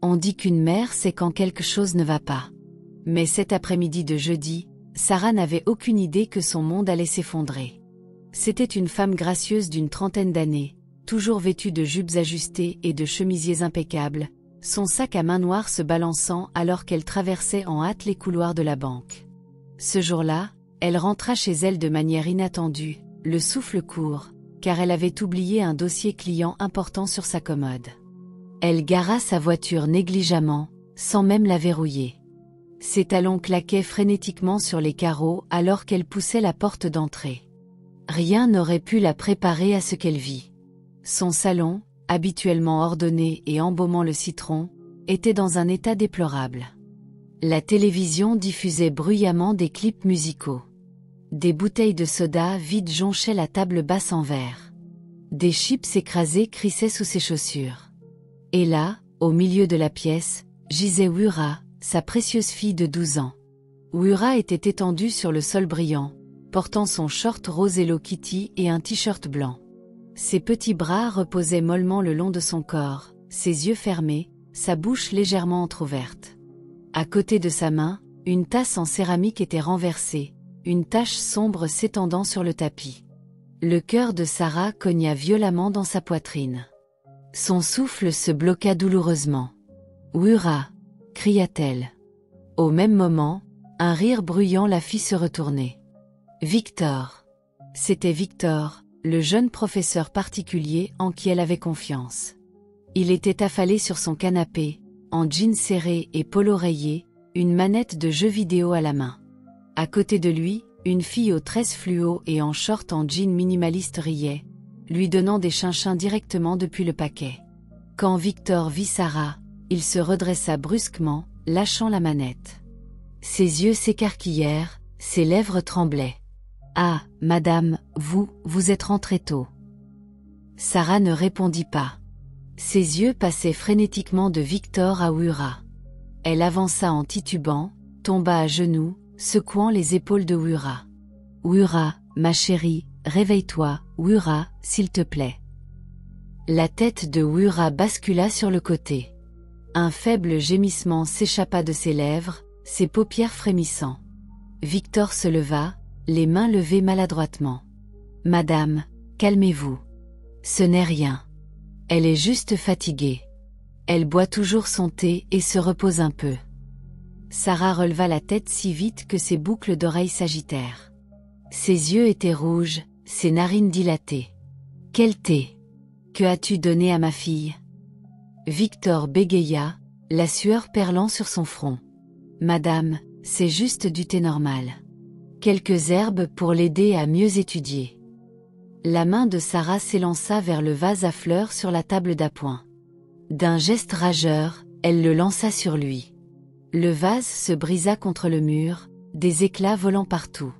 On dit qu'une mère sait quand quelque chose ne va pas. Mais cet après-midi de jeudi, Sarah n'avait aucune idée que son monde allait s'effondrer. C'était une femme gracieuse d'une trentaine d'années, toujours vêtue de jupes ajustées et de chemisiers impeccables, son sac à main noir se balançant alors qu'elle traversait en hâte les couloirs de la banque. Ce jour-là, elle rentra chez elle de manière inattendue, le souffle court, car elle avait oublié un dossier client important sur sa commode. Elle gara sa voiture négligemment, sans même la verrouiller. Ses talons claquaient frénétiquement sur les carreaux alors qu'elle poussait la porte d'entrée. Rien n'aurait pu la préparer à ce qu'elle vit. Son salon, habituellement ordonné et embaumant le citron, était dans un état déplorable. La télévision diffusait bruyamment des clips musicaux. Des bouteilles de soda vides jonchaient la table basse en verre. Des chips écrasés crissaient sous ses chaussures. Et là, au milieu de la pièce, gisait Wura, sa précieuse fille de 12 ans. Wura était étendue sur le sol brillant, portant son short rose Hello Kitty et un t-shirt blanc. Ses petits bras reposaient mollement le long de son corps, ses yeux fermés, sa bouche légèrement entr'ouverte. À côté de sa main, une tasse en céramique était renversée, une tache sombre s'étendant sur le tapis. Le cœur de Sarah cogna violemment dans sa poitrine. Son souffle se bloqua douloureusement. « Wura !» cria-t-elle. Au même moment, un rire bruyant la fit se retourner. Victor. C'était Victor, le jeune professeur particulier en qui elle avait confiance. Il était affalé sur son canapé, en jeans serré et polo rayé, une manette de jeu vidéo à la main. À côté de lui, une fille aux tresses fluo et en short en jean minimaliste riait, lui donnant des chinchins directement depuis le paquet. Quand Victor vit Sarah, il se redressa brusquement, lâchant la manette. Ses yeux s'écarquillèrent, ses lèvres tremblaient. « Ah, madame, vous êtes rentrée tôt. » Sarah ne répondit pas. Ses yeux passaient frénétiquement de Victor à Wura. Elle avança en titubant, tomba à genoux, secouant les épaules de Wura. « Wura, ma chérie, réveille-toi, Wura, s'il te plaît. » La tête de Wura bascula sur le côté. Un faible gémissement s'échappa de ses lèvres, ses paupières frémissant. Victor se leva, les mains levées maladroitement. « Madame, calmez-vous. Ce n'est rien. Elle est juste fatiguée. Elle boit toujours son thé et se repose un peu. » Sarah releva la tête si vite que ses boucles d'oreilles s'agitèrent. Ses yeux étaient rouges, ses narines dilatées. « Quel thé ? Que as-tu donné à ma fille ?» Victor bégaya, la sueur perlant sur son front. « Madame, c'est juste du thé normal. Quelques herbes pour l'aider à mieux étudier. » La main de Sarah s'élança vers le vase à fleurs sur la table d'appoint. D'un geste rageur, elle le lança sur lui. Le vase se brisa contre le mur, des éclats volant partout.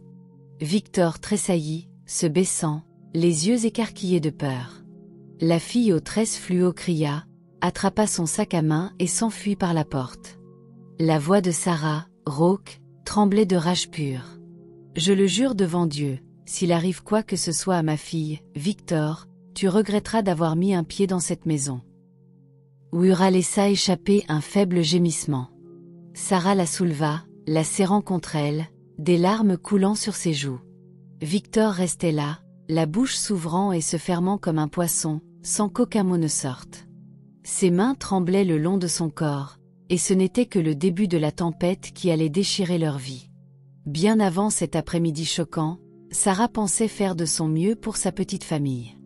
Victor tressaillit, se baissant, les yeux écarquillés de peur. La fille aux tresses fluo cria, attrapa son sac à main et s'enfuit par la porte. La voix de Sarah, rauque, tremblait de rage pure. « Je le jure devant Dieu, s'il arrive quoi que ce soit à ma fille, Victor, tu regretteras d'avoir mis un pied dans cette maison. » Wura laissa échapper un faible gémissement. Sarah la souleva, la serrant contre elle, des larmes coulant sur ses joues. Victor restait là, la bouche s'ouvrant et se fermant comme un poisson, sans qu'aucun mot ne sorte. Ses mains tremblaient le long de son corps, et ce n'était que le début de la tempête qui allait déchirer leur vie. Bien avant cet après-midi choquant, Sarah pensait faire de son mieux pour sa petite famille.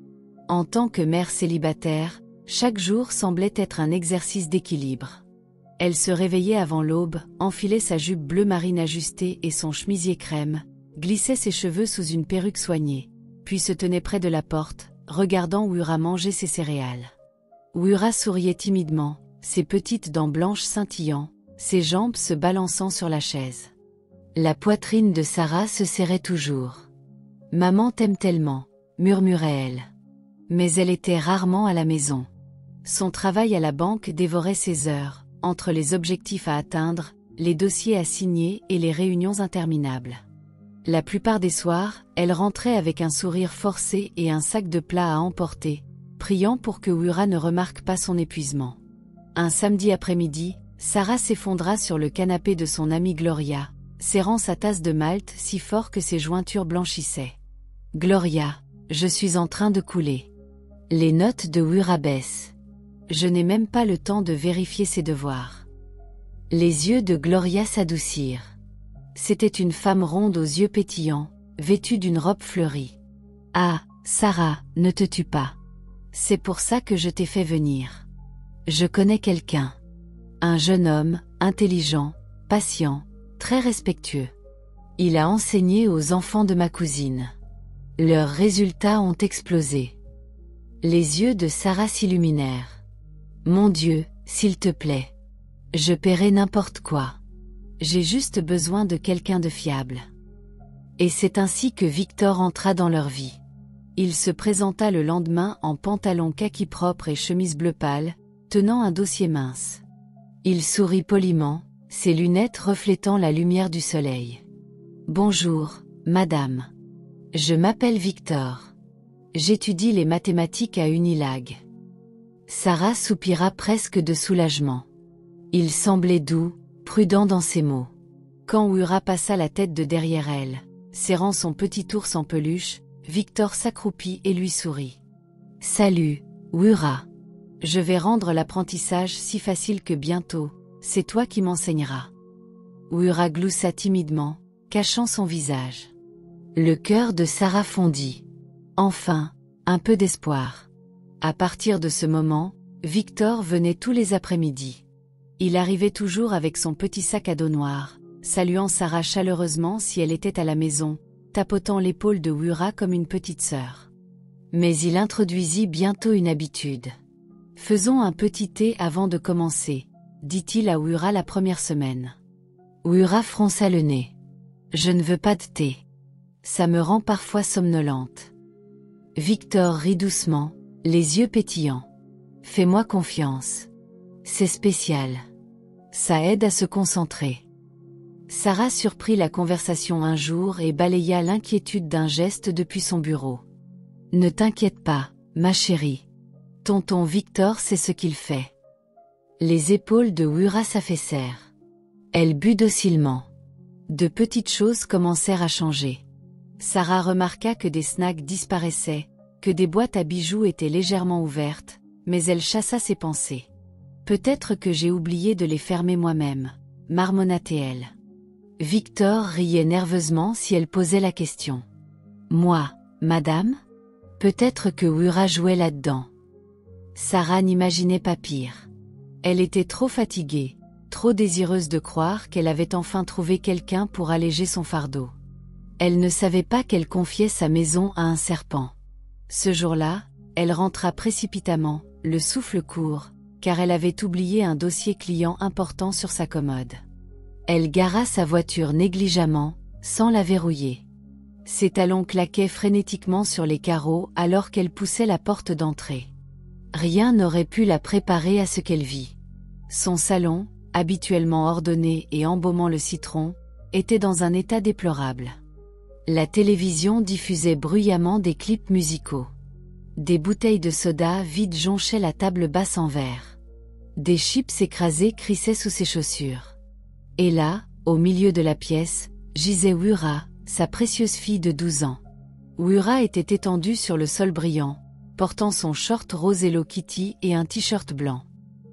En tant que mère célibataire, chaque jour semblait être un exercice d'équilibre. Elle se réveillait avant l'aube, enfilait sa jupe bleu marine ajustée et son chemisier crème, glissait ses cheveux sous une perruque soignée, puis se tenait près de la porte, regardant Wura manger ses céréales. Wura souriait timidement, ses petites dents blanches scintillant, ses jambes se balançant sur la chaise. La poitrine de Sarah se serrait toujours. « Maman t'aime tellement », murmurait-elle. Mais elle était rarement à la maison. Son travail à la banque dévorait ses heures, entre les objectifs à atteindre, les dossiers à signer et les réunions interminables. La plupart des soirs, elle rentrait avec un sourire forcé et un sac de plats à emporter, priant pour que Wura ne remarque pas son épuisement. Un samedi après-midi, Sarah s'effondra sur le canapé de son amie Gloria, serrant sa tasse de malt si fort que ses jointures blanchissaient. « Gloria, je suis en train de couler. Les notes de Wura baissent. Je n'ai même pas le temps de vérifier ses devoirs. » Les yeux de Gloria s'adoucirent. C'était une femme ronde aux yeux pétillants, vêtue d'une robe fleurie. « Ah, Sarah, ne te tue pas. C'est pour ça que je t'ai fait venir. Je connais quelqu'un. Un jeune homme, intelligent, patient, très respectueux. Il a enseigné aux enfants de ma cousine. Leurs résultats ont explosé. » Les yeux de Sarah s'illuminèrent. « Mon Dieu, s'il te plaît. Je paierai n'importe quoi. J'ai juste besoin de quelqu'un de fiable. » Et c'est ainsi que Victor entra dans leur vie. Il se présenta le lendemain en pantalon kaki propre et chemise bleu pâle, tenant un dossier mince. Il sourit poliment, ses lunettes reflétant la lumière du soleil. « Bonjour, madame. Je m'appelle Victor. J'étudie les mathématiques à Unilag. » Sarah soupira presque de soulagement. Il semblait doux, prudent dans ses mots. Quand Wura passa la tête de derrière elle, serrant son petit ours en peluche, Victor s'accroupit et lui sourit. « Salut, Wura. Je vais rendre l'apprentissage si facile que bientôt, c'est toi qui m'enseigneras. » Wura gloussa timidement, cachant son visage. Le cœur de Sarah fondit. Enfin, un peu d'espoir. À partir de ce moment, Victor venait tous les après-midi. Il arrivait toujours avec son petit sac à dos noir, saluant Sarah chaleureusement si elle était à la maison, tapotant l'épaule de Wura comme une petite sœur. Mais il introduisit bientôt une habitude. « Faisons un petit thé avant de commencer », dit-il à Wura la première semaine. Wura fronça le nez. « Je ne veux pas de thé. Ça me rend parfois somnolente. » Victor rit doucement, les yeux pétillants. « Fais-moi confiance. C'est spécial. Ça aide à se concentrer. » Sarah surprit la conversation un jour et balaya l'inquiétude d'un geste depuis son bureau. « Ne t'inquiète pas, ma chérie. Tonton Victor sait ce qu'il fait. » Les épaules de Wura s'affaissèrent. Elle but docilement. De petites choses commencèrent à changer. Sarah remarqua que des snacks disparaissaient, que des boîtes à bijoux étaient légèrement ouvertes, mais elle chassa ses pensées. « Peut-être que j'ai oublié de les fermer moi-même, » marmonna-t-elle. Victor riait nerveusement si elle posait la question. « Moi, madame ? Peut-être que Wura jouait là-dedans. » Sarah n'imaginait pas pire. Elle était trop fatiguée, trop désireuse de croire qu'elle avait enfin trouvé quelqu'un pour alléger son fardeau. Elle ne savait pas qu'elle confiait sa maison à un serpent. Ce jour-là, elle rentra précipitamment, le souffle court, car elle avait oublié un dossier client important sur sa commode. Elle gara sa voiture négligemment, sans la verrouiller. Ses talons claquaient frénétiquement sur les carreaux alors qu'elle poussait la porte d'entrée. Rien n'aurait pu la préparer à ce qu'elle vit. Son salon, habituellement ordonné et embaumant le citron, était dans un état déplorable. La télévision diffusait bruyamment des clips musicaux. Des bouteilles de soda vides jonchaient la table basse en verre. Des chips écrasés crissaient sous ses chaussures. Et là, au milieu de la pièce, gisait Wura, sa précieuse fille de 12 ans. Wura était étendue sur le sol brillant, portant son short rose Hello Kitty et un t-shirt blanc.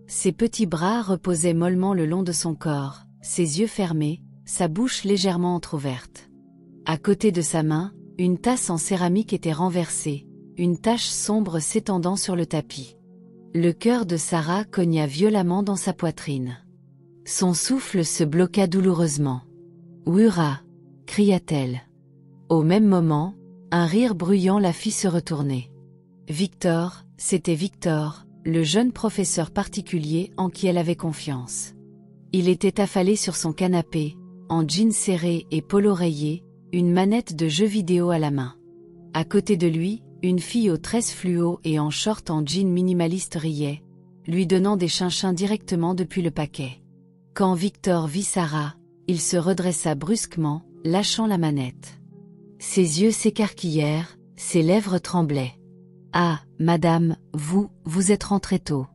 Ses petits bras reposaient mollement le long de son corps, ses yeux fermés, sa bouche légèrement entr'ouverte. À côté de sa main, une tasse en céramique était renversée, une tache sombre s'étendant sur le tapis. Le cœur de Sarah cogna violemment dans sa poitrine. Son souffle se bloqua douloureusement. « Wura !» cria-t-elle. Au même moment, un rire bruyant la fit se retourner. Victor, c'était Victor, le jeune professeur particulier en qui elle avait confiance. Il était affalé sur son canapé, en jeans serré et polo rayé, une manette de jeu vidéo à la main. À côté de lui, une fille aux tresses fluo et en short en jean minimaliste riait, lui donnant des chinchins directement depuis le paquet. Quand Victor vit Sarah, il se redressa brusquement, lâchant la manette. Ses yeux s'écarquillèrent, ses lèvres tremblaient. « Ah, madame, vous êtes rentrée tôt. »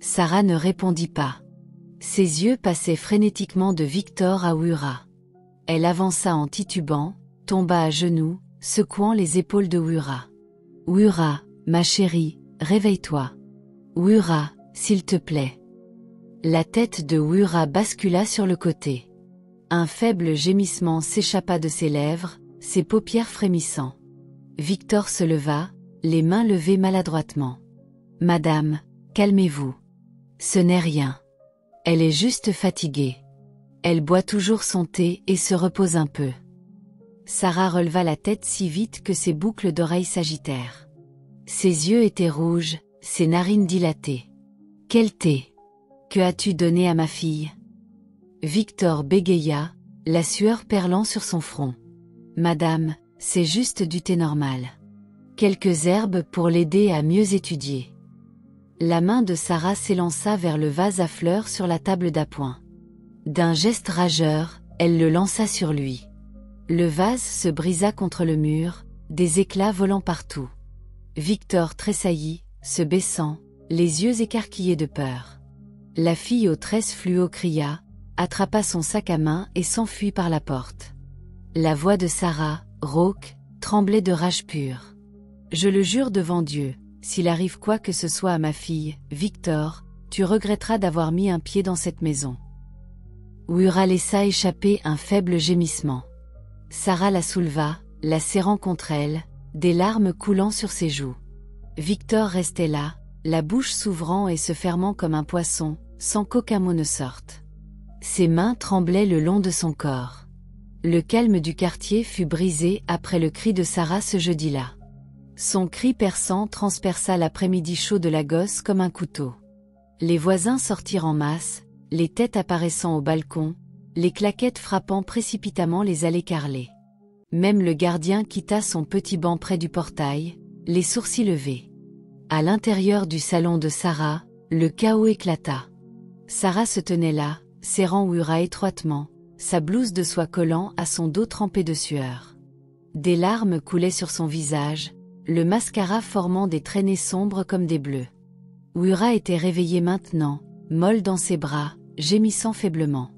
Sarah ne répondit pas. Ses yeux passaient frénétiquement de Victor à Wura. Elle avança en titubant, tomba à genoux, secouant les épaules de Wura. « Wura, ma chérie, réveille-toi. Wura, s'il te plaît. » La tête de Wura bascula sur le côté. Un faible gémissement s'échappa de ses lèvres, ses paupières frémissant. Victor se leva, les mains levées maladroitement. « Madame, calmez-vous. Ce n'est rien. Elle est juste fatiguée. Elle boit toujours son thé et se repose un peu. » Sarah releva la tête si vite que ses boucles d'oreilles s'agitèrent. Ses yeux étaient rouges, ses narines dilatées. « Quel thé? Que as-tu donné à ma fille ?» Victor bégaya, la sueur perlant sur son front. « Madame, c'est juste du thé normal. Quelques herbes pour l'aider à mieux étudier. » La main de Sarah s'élança vers le vase à fleurs sur la table d'appoint. D'un geste rageur, elle le lança sur lui. Le vase se brisa contre le mur, des éclats volant partout. Victor tressaillit, se baissant, les yeux écarquillés de peur. La fille aux tresses fluo cria, attrapa son sac à main et s'enfuit par la porte. La voix de Sarah, rauque, tremblait de rage pure. « Je le jure devant Dieu, s'il arrive quoi que ce soit à ma fille, Victor, tu regretteras d'avoir mis un pied dans cette maison. » Wura laissa échapper un faible gémissement. Sarah la souleva, la serrant contre elle, des larmes coulant sur ses joues. Victor restait là, la bouche s'ouvrant et se fermant comme un poisson, sans qu'aucun mot ne sorte. Ses mains tremblaient le long de son corps. Le calme du quartier fut brisé après le cri de Sarah ce jeudi-là. Son cri perçant transperça l'après-midi chaud de la gosse comme un couteau. Les voisins sortirent en masse, les têtes apparaissant au balcon, les claquettes frappant précipitamment les allées carrelées. Même le gardien quitta son petit banc près du portail, les sourcils levés. À l'intérieur du salon de Sarah, le chaos éclata. Sarah se tenait là, serrant Wura étroitement, sa blouse de soie collant à son dos trempé de sueur. Des larmes coulaient sur son visage, le mascara formant des traînées sombres comme des bleus. Wura était réveillée maintenant, molle dans ses bras, gémissant faiblement.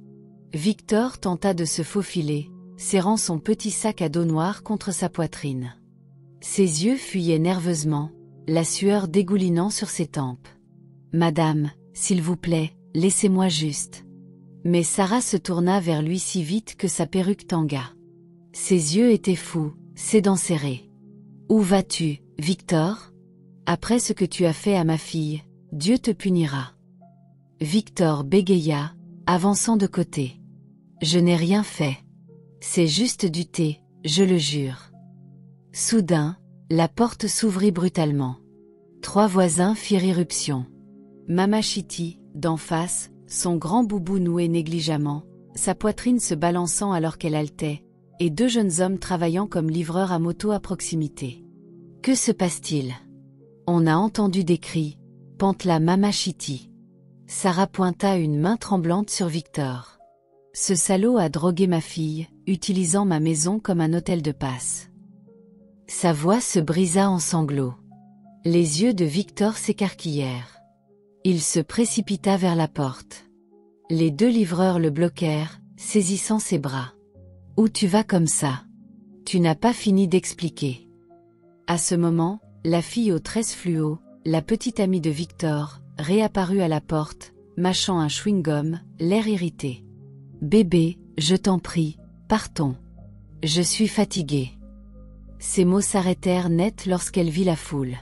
Victor tenta de se faufiler, serrant son petit sac à dos noir contre sa poitrine. Ses yeux fuyaient nerveusement, la sueur dégoulinant sur ses tempes. « Madame, s'il vous plaît, laissez-moi juste. » Mais Sarah se tourna vers lui si vite que sa perruque tangua. Ses yeux étaient fous, ses dents serrées. « Où vas-tu, Victor? Après ce que tu as fait à ma fille, Dieu te punira. » Victor bégaya, avançant de côté. « Je n'ai rien fait. C'est juste du thé, je le jure. » Soudain, la porte s'ouvrit brutalement. 3 voisins firent irruption. Mama Chitty, d'en face, son grand boubou noué négligemment, sa poitrine se balançant alors qu'elle haletait, et 2 jeunes hommes travaillant comme livreurs à moto à proximité. Que se passe-t-il? On a entendu des cris, pantela Mama Chitty. Sarah pointa une main tremblante sur Victor. Ce salaud a drogué ma fille, utilisant ma maison comme un hôtel de passe. Sa voix se brisa en sanglots. Les yeux de Victor s'écarquillèrent. Il se précipita vers la porte. Les 2 livreurs le bloquèrent, saisissant ses bras. « Où tu vas comme ça? Tu n'as pas fini d'expliquer. » À ce moment, la fille aux tresses fluo, la petite amie de Victor, réapparut à la porte, mâchant un chewing-gum, l'air irrité. « Bébé, je t'en prie, partons. Je suis fatiguée. » Ces mots s'arrêtèrent net lorsqu'elle vit la foule.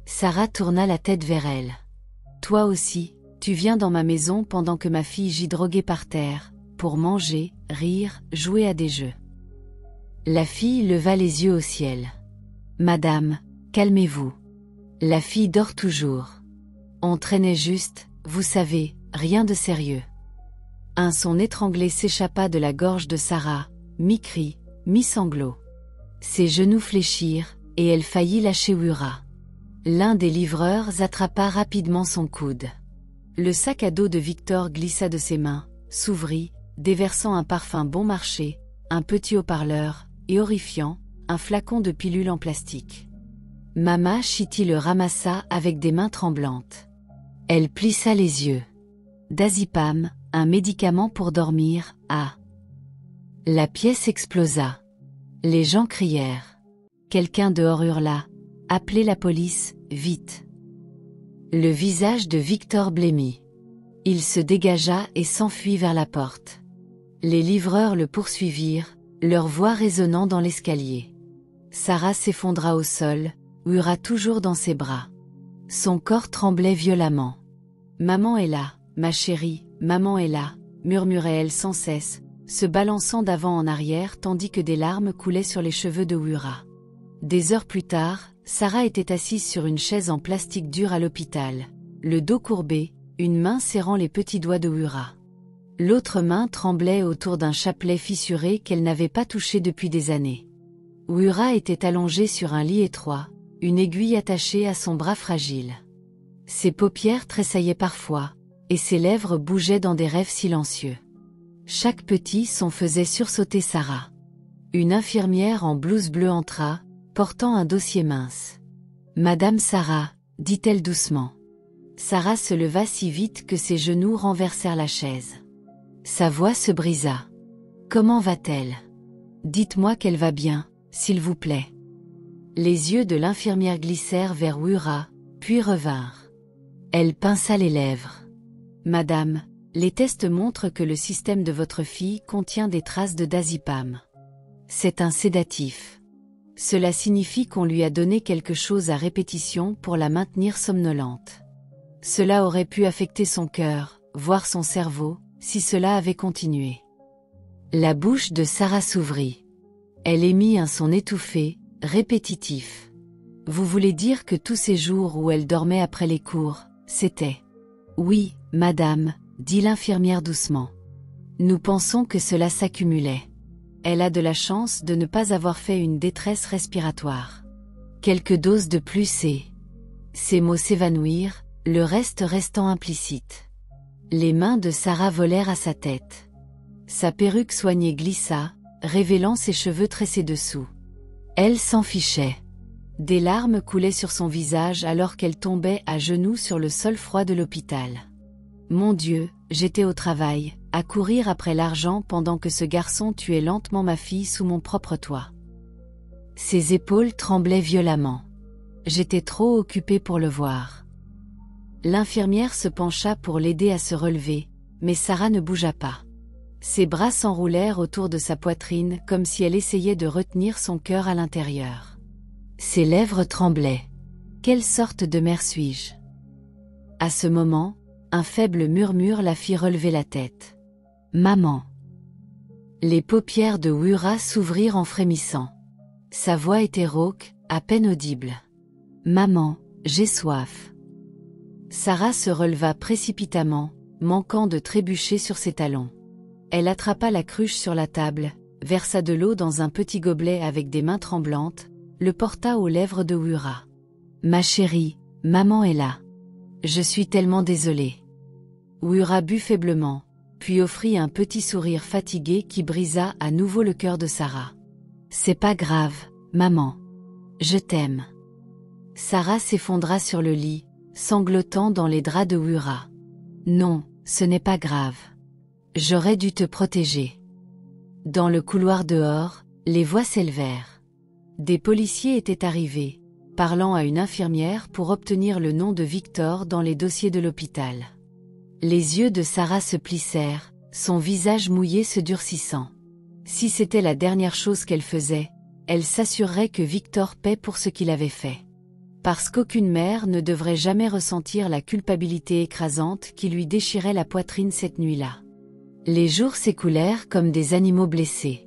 Sarah tourna la tête vers elle. « Toi aussi, tu viens dans ma maison pendant que ma fille gît droguée par terre, pour manger, rire, jouer à des jeux. » La fille leva les yeux au ciel. « Madame, calmez-vous. La fille dort toujours. On traînait juste, vous savez, rien de sérieux. » Un son étranglé s'échappa de la gorge de Sarah, mi-cri, mi-sanglot. Ses genoux fléchirent, et elle faillit lâcher Wura. L'un des livreurs attrapa rapidement son coude. Le sac à dos de Victor glissa de ses mains, s'ouvrit, déversant un parfum bon marché, un petit haut-parleur, et horrifiant, un flacon de pilule en plastique. Mama Chitty le ramassa avec des mains tremblantes. Elle plissa les yeux. Diazépam, un médicament pour dormir, ah. La pièce explosa. Les gens crièrent. Quelqu'un dehors hurla. Appelez la police, vite. Le visage de Victor blêmit. Il se dégagea et s'enfuit vers la porte. Les livreurs le poursuivirent, leur voix résonnant dans l'escalier. Sarah s'effondra au sol, Wura toujours dans ses bras. Son corps tremblait violemment. Maman est là, ma chérie, maman est là, murmurait-elle sans cesse, se balançant d'avant en arrière tandis que des larmes coulaient sur les cheveux de Wura. Des heures plus tard, Sarah était assise sur une chaise en plastique dur à l'hôpital, le dos courbé, une main serrant les petits doigts de Wura. L'autre main tremblait autour d'un chapelet fissuré qu'elle n'avait pas touché depuis des années. Wura était allongée sur un lit étroit, une aiguille attachée à son bras fragile. Ses paupières tressaillaient parfois, et ses lèvres bougeaient dans des rêves silencieux. Chaque petit son faisait sursauter Sarah. Une infirmière en blouse bleue entra, portant un dossier mince. « Madame Sarah », dit-elle doucement. Sarah se leva si vite que ses genoux renversèrent la chaise. Sa voix se brisa. « Comment va-t-elle ? Dites-moi qu'elle va bien, s'il vous plaît. » Les yeux de l'infirmière glissèrent vers Wura, puis revinrent. Elle pinça les lèvres. « Madame, les tests montrent que le système de votre fille contient des traces de diazépam. C'est un sédatif. Cela signifie qu'on lui a donné quelque chose à répétition pour la maintenir somnolente. Cela aurait pu affecter son cœur, voire son cerveau, si cela avait continué. » La bouche de Sarah s'ouvrit. Elle émit un son étouffé, répétitif. « Vous voulez dire que tous ces jours où elle dormait après les cours, c'était... » « Oui, madame, » dit l'infirmière doucement. « Nous pensons que cela s'accumulait. Elle a de la chance de ne pas avoir fait une détresse respiratoire. Quelques doses de plus et... » Ces mots s'évanouirent, le reste restant implicite. Les mains de Sarah volèrent à sa tête. Sa perruque soignée glissa, révélant ses cheveux tressés dessous. Elle s'en fichait. Des larmes coulaient sur son visage alors qu'elle tombait à genoux sur le sol froid de l'hôpital. « Mon Dieu, j'étais au travail, à courir après l'argent pendant que ce garçon tuait lentement ma fille sous mon propre toit. » Ses épaules tremblaient violemment. J'étais trop occupée pour le voir. L'infirmière se pencha pour l'aider à se relever, mais Sarah ne bougea pas. Ses bras s'enroulèrent autour de sa poitrine comme si elle essayait de retenir son cœur à l'intérieur. Ses lèvres tremblaient. Quelle sorte de mère suis-je ? À ce moment, un faible murmure la fit relever la tête. « Maman !» Les paupières de Wura s'ouvrirent en frémissant. Sa voix était rauque, à peine audible. « Maman, j'ai soif. » Sarah se releva précipitamment, manquant de trébucher sur ses talons. Elle attrapa la cruche sur la table, versa de l'eau dans un petit gobelet avec des mains tremblantes, le porta aux lèvres de Wura. « Ma chérie, maman est là. Je suis tellement désolée. » Wura but faiblement, puis offrit un petit sourire fatigué qui brisa à nouveau le cœur de Sarah. « C'est pas grave, maman. Je t'aime. » Sarah s'effondra sur le lit, sanglotant dans les draps de Wura. « Non, ce n'est pas grave. J'aurais dû te protéger. » Dans le couloir dehors, les voix s'élevèrent. Des policiers étaient arrivés, parlant à une infirmière pour obtenir le nom de Victor dans les dossiers de l'hôpital. Les yeux de Sarah se plissèrent, son visage mouillé se durcissant. Si c'était la dernière chose qu'elle faisait, elle s'assurerait que Victor paie pour ce qu'il avait fait. Parce qu'aucune mère ne devrait jamais ressentir la culpabilité écrasante qui lui déchirait la poitrine cette nuit-là. Les jours s'écoulèrent comme des animaux blessés.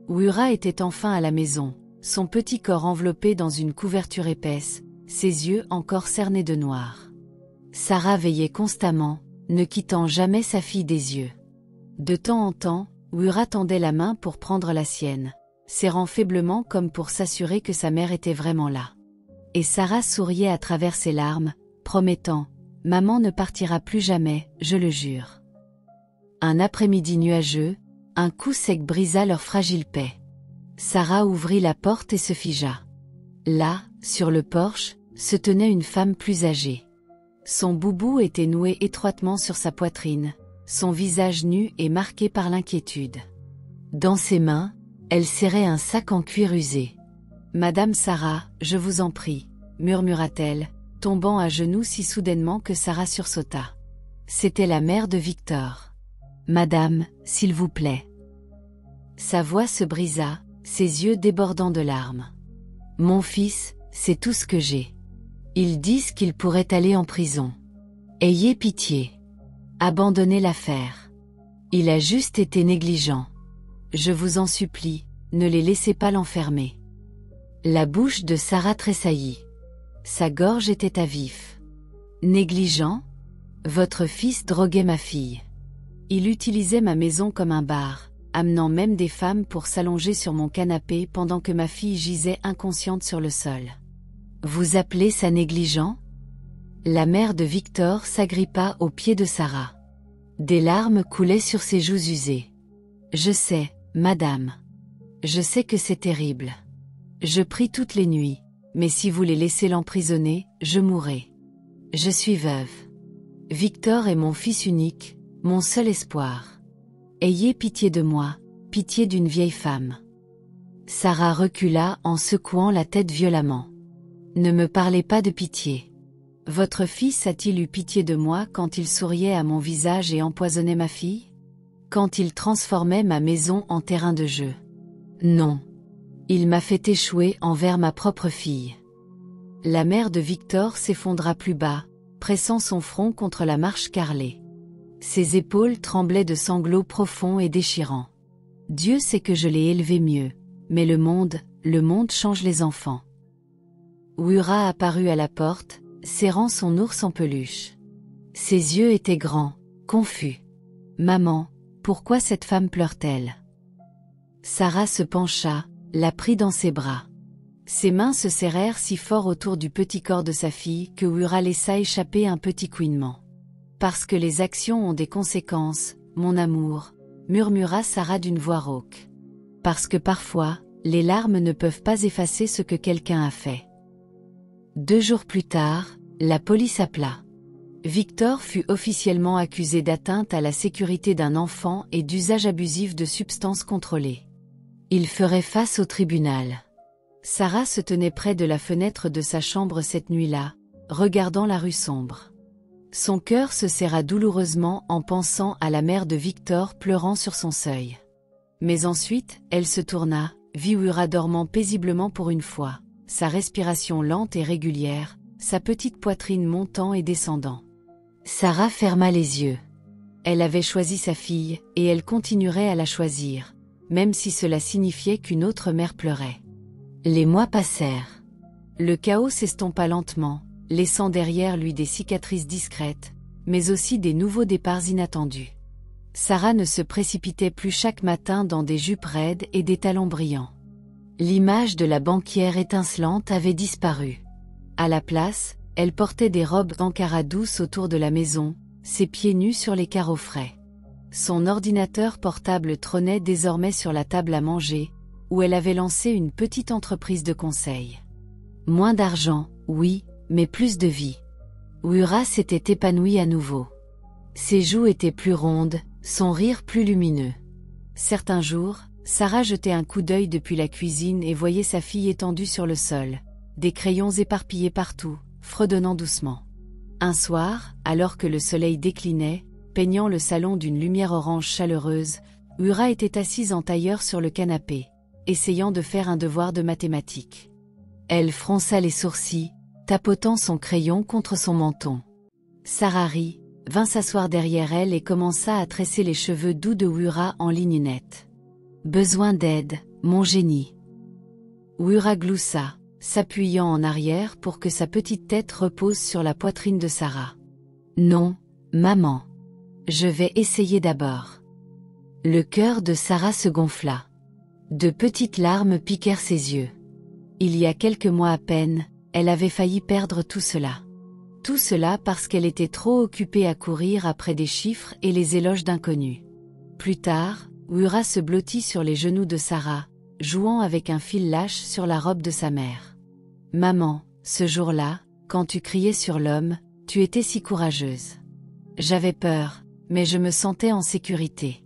Wura était enfin à la maison, son petit corps enveloppé dans une couverture épaisse, ses yeux encore cernés de noir. Sarah veillait constamment, ne quittant jamais sa fille des yeux. De temps en temps, Wura tendait la main pour prendre la sienne, serrant faiblement comme pour s'assurer que sa mère était vraiment là. Et Sarah souriait à travers ses larmes, promettant « Maman ne partira plus jamais, je le jure. » Un après-midi nuageux, un coup sec brisa leur fragile paix. Sarah ouvrit la porte et se figea. Là, sur le porche, se tenait une femme plus âgée. Son boubou était noué étroitement sur sa poitrine, son visage nu et marqué par l'inquiétude. Dans ses mains, elle serrait un sac en cuir usé. « Madame Sarah, je vous en prie », murmura-t-elle, tombant à genoux si soudainement que Sarah sursauta. C'était la mère de Victor. « Madame, s'il vous plaît. » Sa voix se brisa, ses yeux débordant de larmes. « Mon fils, c'est tout ce que j'ai. Ils disent qu'il pourrait aller en prison. Ayez pitié. Abandonnez l'affaire. Il a juste été négligent. Je vous en supplie, ne les laissez pas l'enfermer. » La bouche de Sarah tressaillit. Sa gorge était à vif. « Négligent ? Votre fils droguait ma fille. Il utilisait ma maison comme un bar, amenant même des femmes pour s'allonger sur mon canapé pendant que ma fille gisait inconsciente sur le sol. Vous appelez ça négligent ? » La mère de Victor s'agrippa aux pieds de Sarah. Des larmes coulaient sur ses joues usées. « Je sais, madame. Je sais que c'est terrible. Je prie toutes les nuits, mais si vous les laissez l'emprisonner, je mourrai. Je suis veuve. Victor est mon fils unique, mon seul espoir. Ayez pitié de moi, pitié d'une vieille femme. » Sarah recula en secouant la tête violemment. « Ne me parlez pas de pitié. Votre fils a-t-il eu pitié de moi quand il souriait à mon visage et empoisonnait ma fille ? Quand il transformait ma maison en terrain de jeu ? Non. Il m'a fait échouer envers ma propre fille. » La mère de Victor s'effondra plus bas, pressant son front contre la marche carrelée. Ses épaules tremblaient de sanglots profonds et déchirants. « Dieu sait que je l'ai élevé mieux, mais le monde change les enfants. » Wura apparut à la porte, serrant son ours en peluche. Ses yeux étaient grands, confus. « Maman, pourquoi cette femme pleure-t-elle » Sarah se pencha, la prit dans ses bras. Ses mains se serrèrent si fort autour du petit corps de sa fille que Wura laissa échapper un petit couinement. « Parce que les actions ont des conséquences, mon amour, » murmura Sarah d'une voix rauque. « Parce que parfois, les larmes ne peuvent pas effacer ce que quelqu'un a fait. » 2 jours plus tard, la police appela. Victor fut officiellement accusé d'atteinte à la sécurité d'un enfant et d'usage abusif de substances contrôlées. Il ferait face au tribunal. Sarah se tenait près de la fenêtre de sa chambre cette nuit-là, regardant la rue sombre. Son cœur se serra douloureusement en pensant à la mère de Victor pleurant sur son seuil. Mais ensuite, elle se tourna, vit Wura dormant paisiblement pour une fois, sa respiration lente et régulière, sa petite poitrine montant et descendant. Sarah ferma les yeux. Elle avait choisi sa fille, et elle continuerait à la choisir, même si cela signifiait qu'une autre mère pleurait. Les mois passèrent. Le chaos s'estompa lentement, laissant derrière lui des cicatrices discrètes, mais aussi des nouveaux départs inattendus. Sarah ne se précipitait plus chaque matin dans des jupes raides et des talons brillants. L'image de la banquière étincelante avait disparu. À la place, elle portait des robes ankara douces autour de la maison, ses pieds nus sur les carreaux frais. Son ordinateur portable trônait désormais sur la table à manger, où elle avait lancé une petite entreprise de conseil. Moins d'argent, oui, mais plus de vie. Wura s'était épanouie à nouveau. Ses joues étaient plus rondes, son rire plus lumineux. Certains jours, Sarah jetait un coup d'œil depuis la cuisine et voyait sa fille étendue sur le sol, des crayons éparpillés partout, fredonnant doucement. Un soir, alors que le soleil déclinait, peignant le salon d'une lumière orange chaleureuse, Wura était assise en tailleur sur le canapé, essayant de faire un devoir de mathématiques. Elle fronça les sourcils, tapotant son crayon contre son menton. Sarah rit, vint s'asseoir derrière elle et commença à tresser les cheveux doux de Wura en ligne nette. « Besoin d'aide, mon génie. » Wura gloussa, s'appuyant en arrière pour que sa petite tête repose sur la poitrine de Sarah. « Non, maman. Je vais essayer d'abord. » Le cœur de Sarah se gonfla. De petites larmes piquèrent ses yeux. Il y a quelques mois à peine, elle avait failli perdre tout cela. Tout cela parce qu'elle était trop occupée à courir après des chiffres et les éloges d'inconnus. Plus tard, Wura se blottit sur les genoux de Sarah, jouant avec un fil lâche sur la robe de sa mère. « Maman, ce jour-là, quand tu criais sur l'homme, Tu étais si courageuse. J'avais peur, mais je me sentais en sécurité.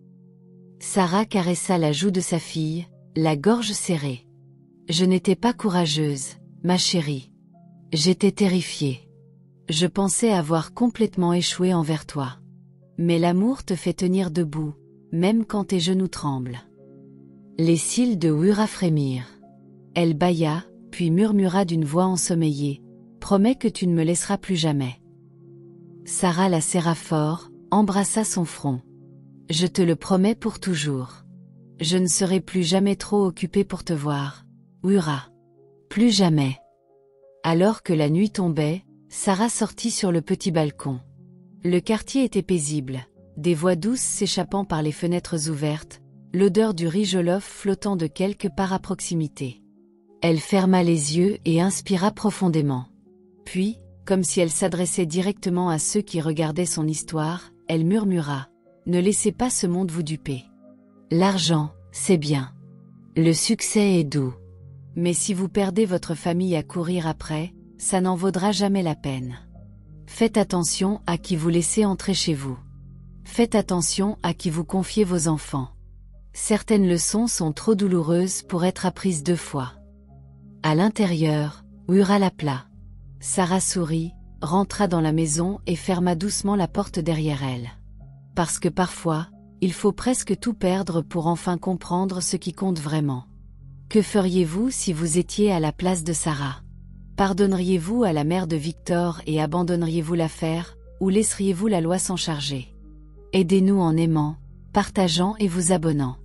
Sarah caressa la joue de sa fille, la gorge serrée. Je n'étais pas courageuse, ma chérie. J'étais terrifiée. Je pensais avoir complètement échoué envers toi. Mais l'amour te fait tenir debout, même quand tes genoux tremblent. Les cils de Wura frémirent. Elle bâilla, puis murmura d'une voix ensommeillée. Promets que tu ne me laisseras plus jamais. Sarah la serra fort, embrassa son front. Je te le promets pour toujours. Je ne serai plus jamais trop occupée pour te voir, Wura. Plus jamais. Alors que la nuit tombait, Sarah sortit sur le petit balcon. Le quartier était paisible, des voix douces s'échappant par les fenêtres ouvertes, l'odeur du riz jollof flottant de quelque part à proximité. Elle ferma les yeux et inspira profondément. Puis, comme si elle s'adressait directement à ceux qui regardaient son histoire, elle murmura « Ne laissez pas ce monde vous duper. L'argent, c'est bien. Le succès est doux. Mais si vous perdez votre famille à courir après, ça n'en vaudra jamais la peine. Faites attention à qui vous laissez entrer chez vous. Faites attention à qui vous confiez vos enfants. Certaines leçons sont trop douloureuses pour être apprises 2 fois. » À l'intérieur, Wura l'appela. Sarah sourit, rentra dans la maison et ferma doucement la porte derrière elle. Parce que parfois, il faut presque tout perdre pour enfin comprendre ce qui compte vraiment. Que feriez-vous si vous étiez à la place de Sarah? Pardonneriez-vous à la mère de Victor et abandonneriez-vous l'affaire, ou laisseriez-vous la loi s'en charger? Aidez-nous en aimant, partageant et vous abonnant.